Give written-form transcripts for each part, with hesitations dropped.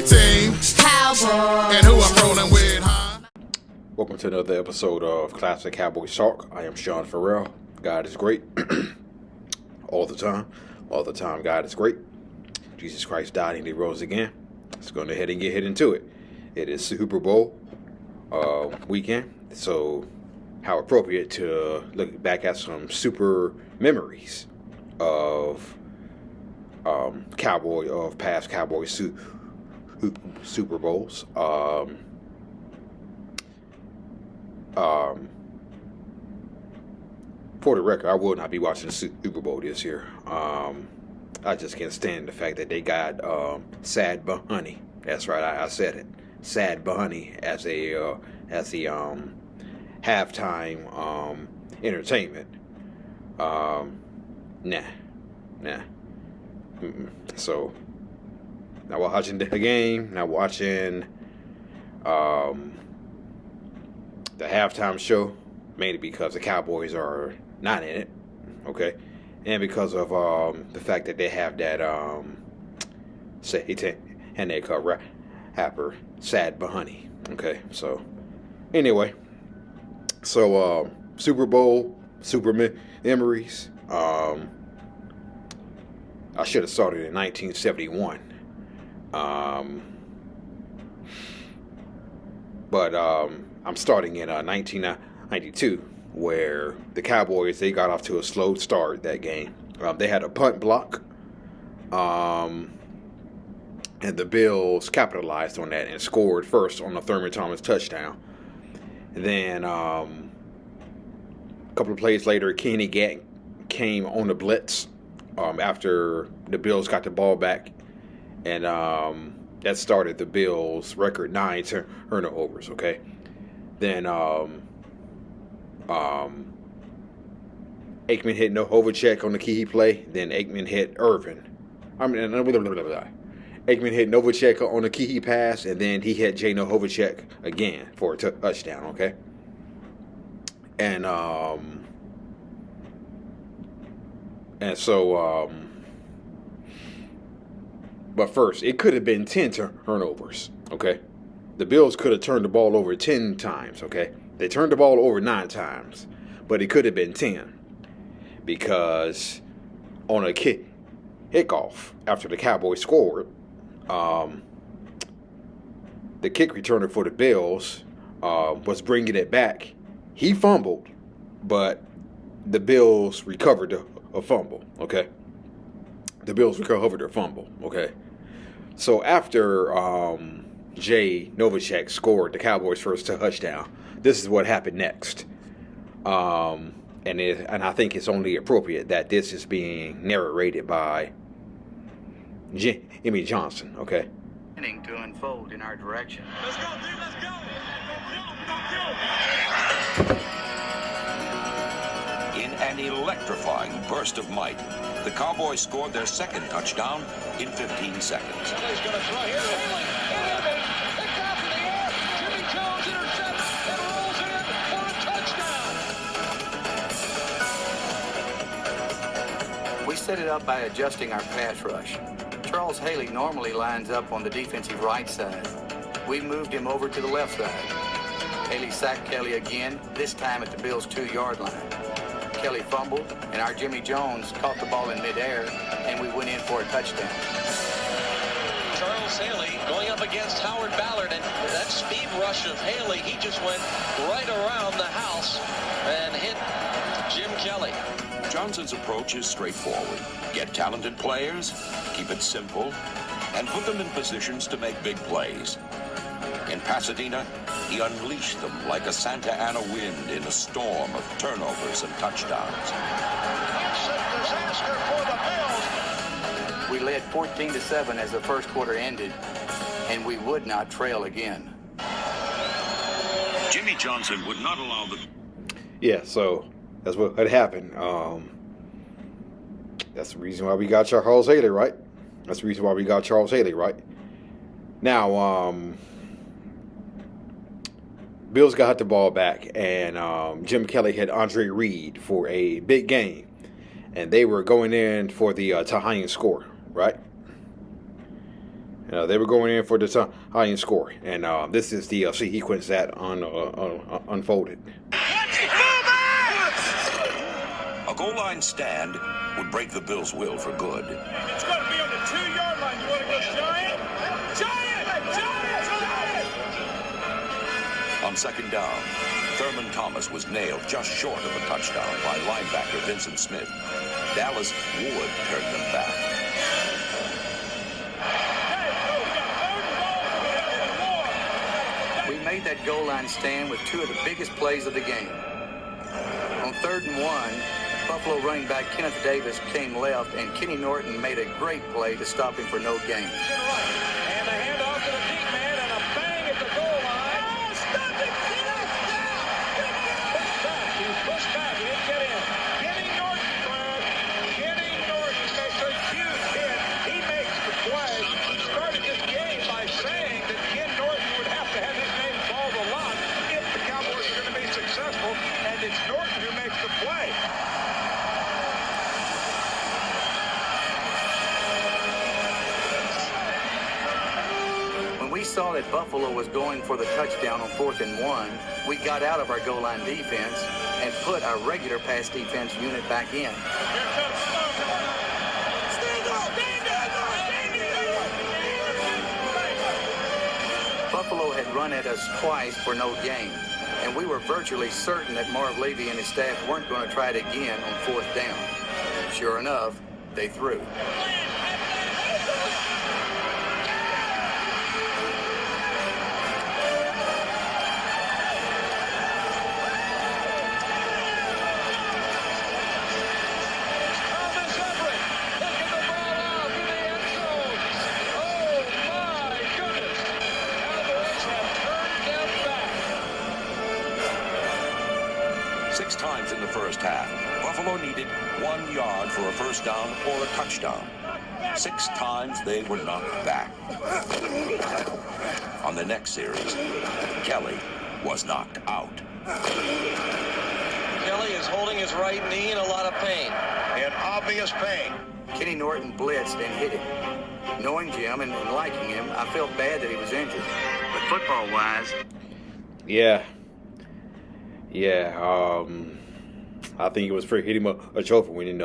team. Cowboys. And who I'm rolling with, huh? Welcome to another episode of Classic Cowboys Talk. I am Sean Farrell. God is great. All the time. All the time, God is great. Jesus Christ died and he rose again. Let's go ahead and get into it. It is Super Bowl weekend. So how appropriate to look back at some super memories of past Cowboys Super Bowls. For the record, I will not be watching the Super Bowl this year. I just can't stand the fact that they got Sad Bunny. That's right, I said it. Sad Bunny as the halftime entertainment. Nah. So, not watching the game, not watching the halftime show, mainly because the Cowboys are not in it, okay? And because of the fact that they have that and they call rapper Sad Bunny, okay? So, anyway, Super Bowl, super memories. I should have started in 1971. But I'm starting in 1992, where the Cowboys, they got off to a slow start that game. They had a punt block, and the Bills capitalized on that and scored first on the Thurman Thomas touchdown. And then a couple of plays later, Kenny came on the blitz after the Bills got the ball back, and that started the Bills' record 9 turnovers, okay? Then Aikman hit Novacek on the key play. Then Aikman hit Irvin. Aikman hit Novacek on the key pass, and then he hit Jay Novacek again for a touchdown, okay? And so but first, it could have been 10 turnovers, okay? The Bills could have turned the ball over 10 times, okay? They turned the ball over 9 times, but it could have been 10. Because on a kickoff, after the Cowboys scored, the kick returner for the Bills was bringing it back. He fumbled, but the Bills recovered a fumble, okay? The Bills recovered their fumble, okay? So after Jay Novacek scored the Cowboys' first touchdown, this is what happened next. And I think it's only appropriate that this is being narrated by Jimmy Johnson, okay? To unfold in our direction. Let's go, dude, let's go! In an electrifying burst of might, the Cowboys scored their second touchdown in 15 seconds. He's going to throw here. Haley, it's out in the air. Jimmy Jones intercepts and rolls it in for a touchdown. We set it up by adjusting our pass rush. Charles Haley normally lines up on the defensive right side. We moved him over to the left side. Haley sacked Kelly again, this time at the Bills' 2-yard line. Kelly fumbled, and our Jimmy Jones caught the ball in midair, and we went in for a touchdown. Charles Haley going up against Howard Ballard, and that speed rush of Haley, he just went right around the house and hit Jim Kelly. Johnson's approach is straightforward. Get talented players, keep it simple, and put them in positions to make big plays. In Pasadena, he unleashed them like a Santa Ana wind in a storm of turnovers and touchdowns. It's a disaster for the Bills. We led 14-7 as the first quarter ended, and we would not trail again. Jimmy Johnson would not allow the... Yeah, so that's what had happened. That's the reason why we got Charles Haley, right? That's the reason why we got Charles Haley, right? Now, Bills got the ball back, and Jim Kelly had Andre Reed for a big game, and they were going in for the tying score, right? They were going in for the high-end score, and this is the sequence that unfolded. A goal line stand would break the Bills' will for good. It's going to be on the 2-yard line. You want to go giant? Giant! Giant! Giant! On second down, Thurman Thomas was nailed just short of a touchdown by linebacker Vincent Smith. Dallas would turn them back. We made that goal line stand with two of the biggest plays of the game. On 3rd and 1, Buffalo running back Kenneth Davis came left, and Kenny Norton made a great play to stop him for no gain. And a handoff to the deep man, and a bang at the goal line. Oh, stop it! He pushed back. He didn't get in. Kenny Norton, Brad. Kenny Norton makes a huge hit. He makes the play. He started this game by saying that Ken Norton would have to have his name called a lot if the Cowboys are going to be successful, and it's Norton who makes the play. When we saw that Buffalo was going for the touchdown on 4th and 1, we got out of our goal line defense and put our regular pass defense unit back in. Buffalo had run at us twice for no gain, and we were virtually certain that Marv Levy and his staff weren't going to try it again on 4th down. Sure enough, they threw. Six times in the first half, Buffalo needed 1 yard for a first down or a touchdown. 6 times they were knocked back. On the next series, Kelly was knocked out. Kelly is holding his right knee in a lot of pain. In obvious pain. Kenny Norton blitzed and hit him. Knowing Jim and liking him, I felt bad that he was injured. But football-wise... Yeah, I think it was for hitting a trophy when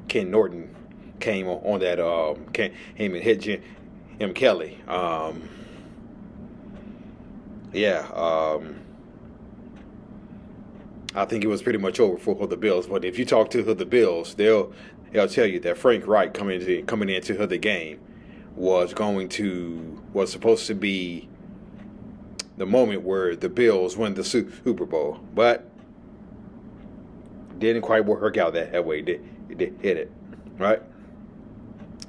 Ken Norton came on that came and hit Jim Kelly. I think it was pretty much over for the Bills. But if you talk to the Bills, they'll tell you that Frank Wright coming into the game was supposed to be the moment where the Bills win the Super Bowl, but didn't quite work out that way. It hit it, right?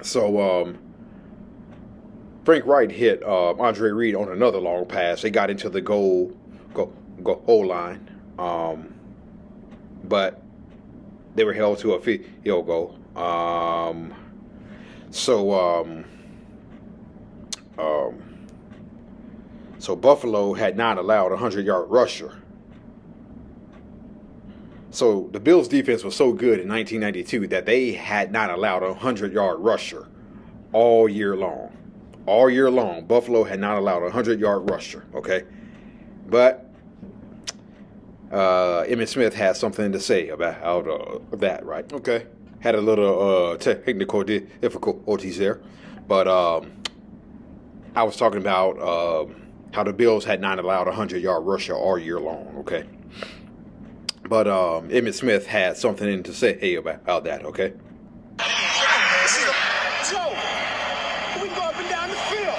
So Frank Wright hit Andre Reed on another long pass. They got into the goal line, but they were held to a field goal. So Buffalo had not allowed a 100-yard rusher. So the Bills' defense was so good in 1992 that they had not allowed a 100-yard rusher all year long. All year long, Buffalo had not allowed a 100-yard rusher, okay? But Emmitt Smith had something to say about that, right? Okay. Had a little technical difficulties there. But I was talking about how the Bills had not allowed a 100-yard rusher all year long, okay? But Emmitt Smith had something to say about that, okay? We go up and down the field.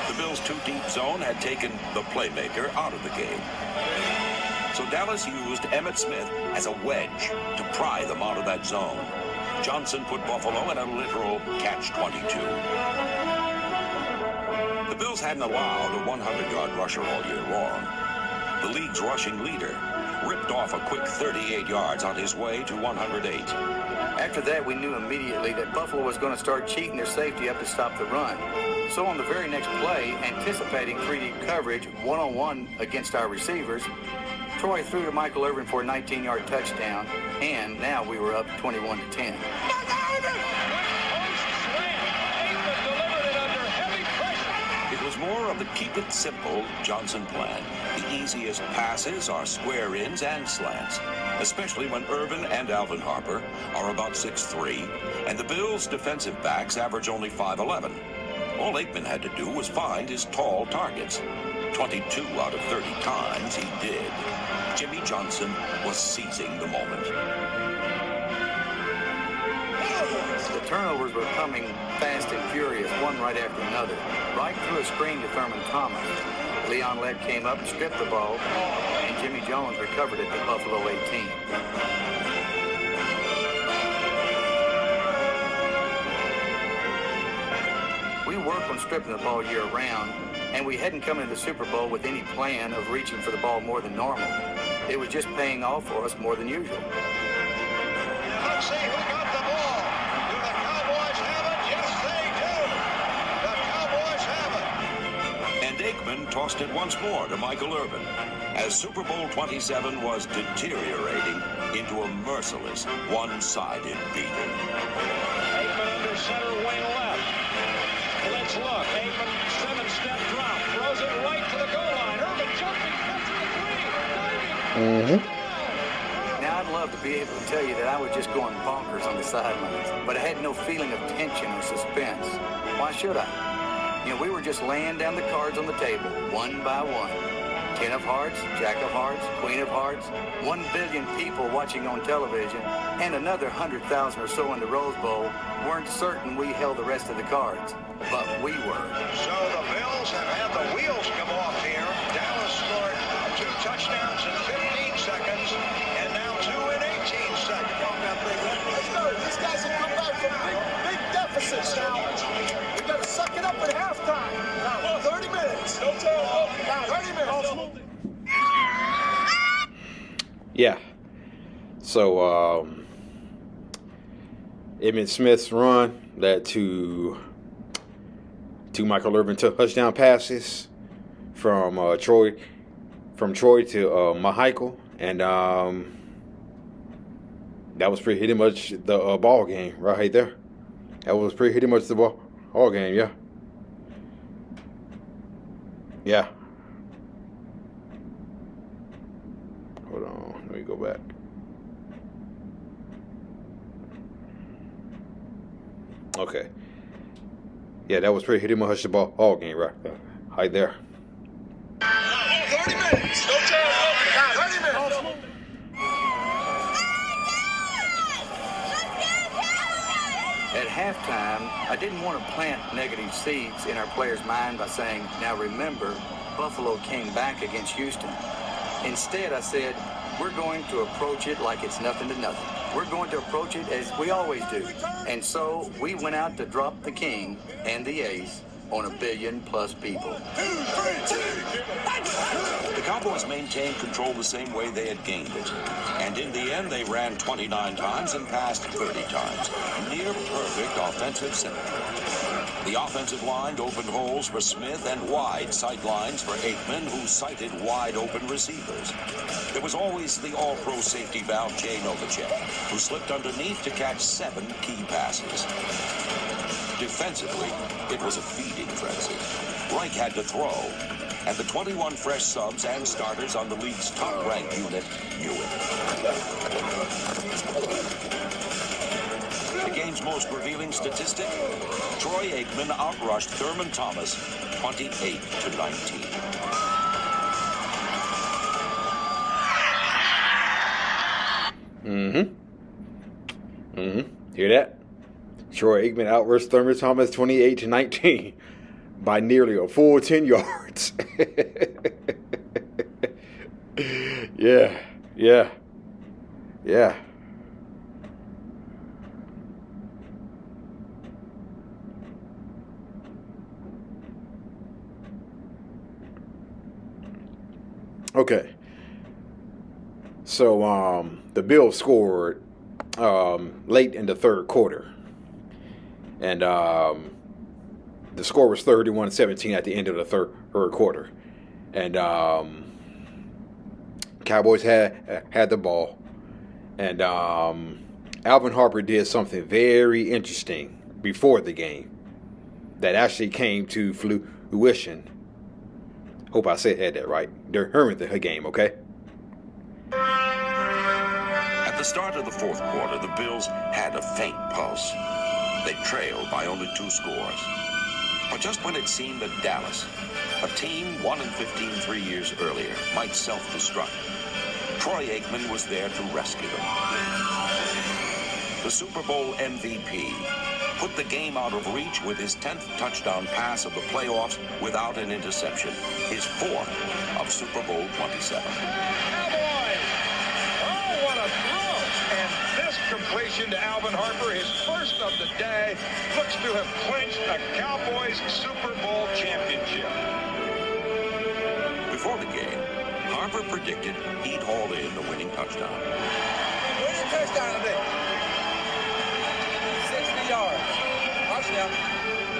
The Bills' two-deep zone had taken the playmaker out of the game. So Dallas used Emmitt Smith as a wedge to pry them out of that zone. Johnson put Buffalo in a literal catch-22. The Bills hadn't allowed a 100-yard rusher all year long. The league's rushing leader ripped off a quick 38 yards on his way to 108. After that, we knew immediately that Buffalo was going to start cheating their safety up to stop the run. So on the very next play, anticipating 3-deep coverage, one-on-one against our receivers, Troy threw to Michael Irvin for a 19-yard touchdown, and now we were up 21-10. It was more of the keep it simple Johnson plan. The easiest passes are square ins and slants, especially when Irvin and Alvin Harper are about 6'3", and the Bills' defensive backs average only 5'11". All Aikman had to do was find his tall targets. 22 out of 30 times he did. Jimmy Johnson was seizing the moment. The turnovers were coming fast and furious, one right after another. Right through a screen to Thurman Thomas. Leon Lett came up, stripped the ball, and Jimmy Jones recovered it at Buffalo 18. We work on stripping the ball year-round, and we hadn't come into the Super Bowl with any plan of reaching for the ball more than normal. It was just paying off for us more than usual. Let's see who got the ball. Do the Cowboys have it? Yes, they do. The Cowboys have it. And Aikman tossed it once more to Michael Irvin, as Super Bowl 27 was deteriorating into a merciless, one-sided beating. Aikman under center wing left. Let's look. Aikman, 7-step drop. Throws it right to the goal line. Irvin jumping, cuts to the three. Diving. Now, I'd love to be able to tell you that I was just going bonkers on the sidelines, but I had no feeling of tension or suspense. Why should I? You know, we were just laying down the cards on the table, one by one. 10 of hearts, Jack of hearts, Queen of hearts, 1 billion people watching on television, and another 100,000 or so in the Rose Bowl weren't certain we held the rest of the cards, but we were. So the Bills have had the wheels come off here. Dallas scored 2 touchdowns in 15 seconds, and now 2 in 18 seconds. Let's go. These guys have come back from big deficits now. We got to suck it up at halftime. Now, 30 minutes. Don't tell them. 30 minutes. Yeah. So, Emmitt Smith's run led to Michael Irvin touchdown passes from Troy to Michael, and that was pretty much the ball game right there. That was pretty much the ball game, yeah. Yeah. Hold on, let me go back. Okay. Yeah, that was pretty much the ball game right there. 30 minutes. Don't tell them. 30 minutes. At halftime, I didn't want to plant negative seeds in our players' mind by saying, now remember, Buffalo came back against Houston. Instead, I said, we're going to approach it like it's nothing to nothing. We're going to approach it as we always do. And so we went out to drop the king and the ace on 1 billion+ people. The Cowboys maintained control the same way they had gained it. And in the end, they ran 29 times and passed 30 times. Near perfect offensive symmetry. The offensive line opened holes for Smith and wide sight lines for Aikman, who sighted wide-open receivers. There was always the all-pro safety valve Jay Novacek, who slipped underneath to catch 7 key passes. Defensively, it was a feeding frenzy. Reich had to throw, and the 21 fresh subs and starters on the league's top-ranked unit knew it. The game's most revealing statistic, Troy Aikman outrushed Thurman Thomas 28-19. Hear that? Troy Aikman outrushed Thurman Thomas 28-19 by nearly a full 10 yards. Yeah. Okay. So the Bills scored late in the third quarter. And the score was 31-17 at the end of the third quarter. And Cowboys had the ball. And Alvin Harper did something very interesting before the game that actually came to fruition. Hope I said that right. During the game, okay? At the start of the fourth quarter, the Bills had a faint pulse. They trailed by only 2 scores. But just when it seemed that Dallas, a team 1-15 3 years earlier, might self-destruct, Troy Aikman was there to rescue them. The Super Bowl MVP put the game out of reach with his 10th touchdown pass of the playoffs without an interception, his 4th of Super Bowl 27. Cowboys! Oh, what a throw! And this completion to Alvin Harper, his first of the day, looks to have clinched a Cowboys Super Bowl championship. Before the game, Harper predicted he'd haul in the winning touchdown. Winning touchdown today. 60 yards. Touchdown.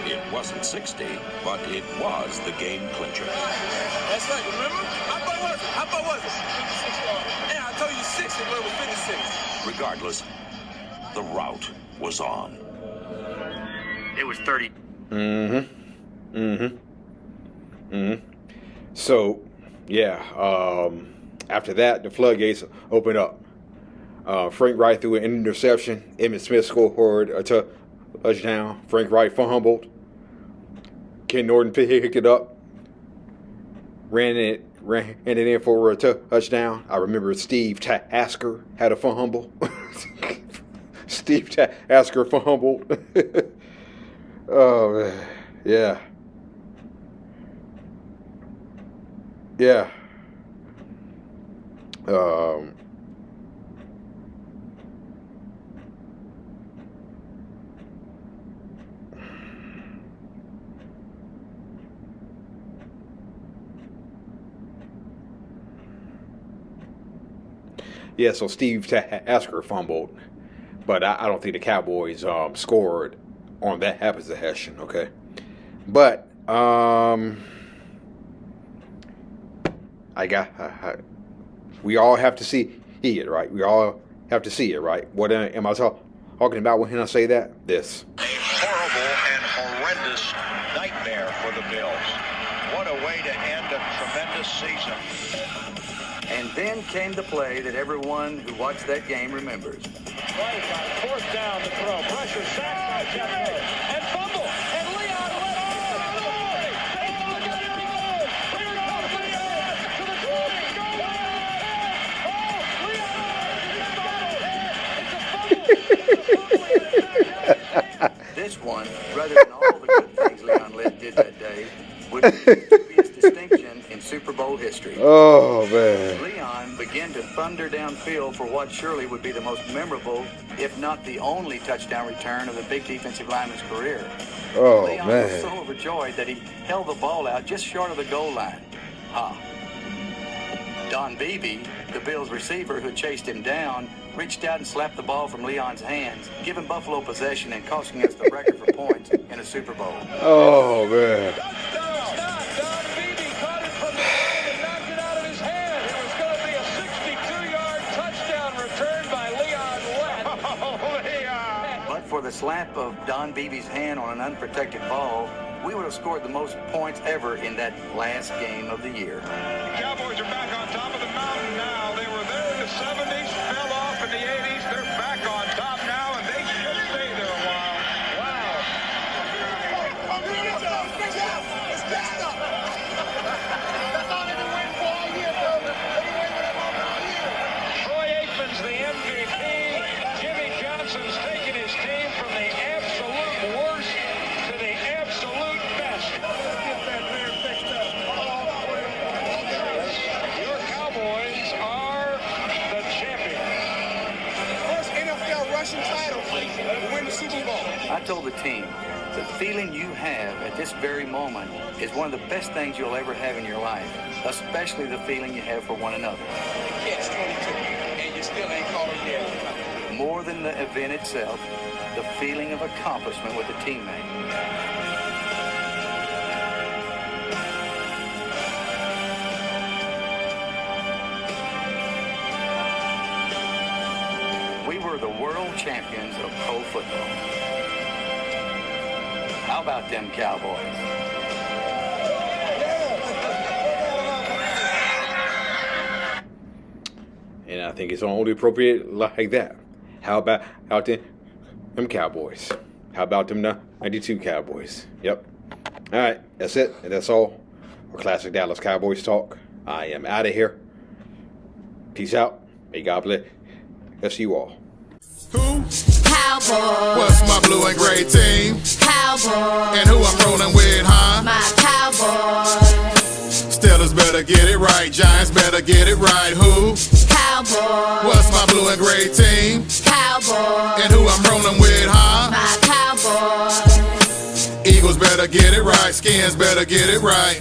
It wasn't 60, but it was the game clincher. That's right, remember? How far was it? 56 yards. Yeah, I told you 60, but it was 56. Regardless, the route was on. It was 30. So, yeah, after that, the floodgates opened up. Frank Wright threw an interception. Emmitt Smith scored a touchdown. Frank Wright fumbled. Ken Norton picked it up. Ran it in for a touchdown. I remember Steve Tasker had a fumble. Steve Tasker fumbled. Oh, man. Yeah. Yeah. Yeah, so Steve Tasker fumbled, but I don't think the Cowboys scored on that possession, okay? But we all have to see it, right? We all have to see it, right? What am I talking about when I say that? This. A horrible and horrendous nightmare for the Bills. What a way to end a tremendous season. And then came the play that everyone who watched that game remembers. Right on 4th down to throw. Pressure, sack by Jeffrey. And fumble. And Leon went all the way. Cleared off Leon to the 20. Go Leon! It's a fumble. This one, rather than all the good things Leon Lett did that day, would be his distinction in Super Bowl history. Oh, man. Leon began to thunder downfield for what surely would be the most memorable, if not the only touchdown return of the big defensive lineman's career. Oh, Leon man. was so overjoyed that he held the ball out just short of the goal line. Don Beebe, the Bills receiver who chased him down, reached out and slapped the ball from Leon's hands, giving Buffalo possession and costing us the record for points in a Super Bowl. Oh, man. Don Beebe caught it from behind and knocked it out of his hand. It was going to be a 62-yard touchdown return by Leon Lett. Oh, Leon! But for the slap of Don Beebe's hand on an unprotected ball, we would have scored the most points ever in that last game of the year. The Cowboys are back on top of the mountain now. They were there in the 70s, fell off in the 80s. They're back on top now, and they should stay there a while. Wow. Troy Aikman's the MVP. Jimmy Johnson's taking his team from the absolute worst to the absolute best. Your Cowboys are the champions. First NFL rushing title to win the Super Bowl. I told the team, the feeling you have at this very moment is one of the best things you'll ever have in your life, especially the feeling you have for one another. Catch 22, and you still ain't called him yet. More than the event itself, the feeling of accomplishment with a teammate. We were the world champions of pro football. How about them Cowboys? And I think it's only appropriate like that. How about out them Cowboys? How about them 92 Cowboys? Yep. All right, that's it. And that's all for Classic Dallas Cowboys talk. I am out of here. Peace out. May God bless you all. Who? Cowboys. What's my blue and gray team? Cowboys. And who I'm rolling with, huh? My Cowboys. Steelers better get it right. Giants better get it right. Who? Cowboys. What's my blue and gray team? Cowboys. And who I'm rolling with, huh? My Cowboys. Eagles better get it right. Skins better get it right.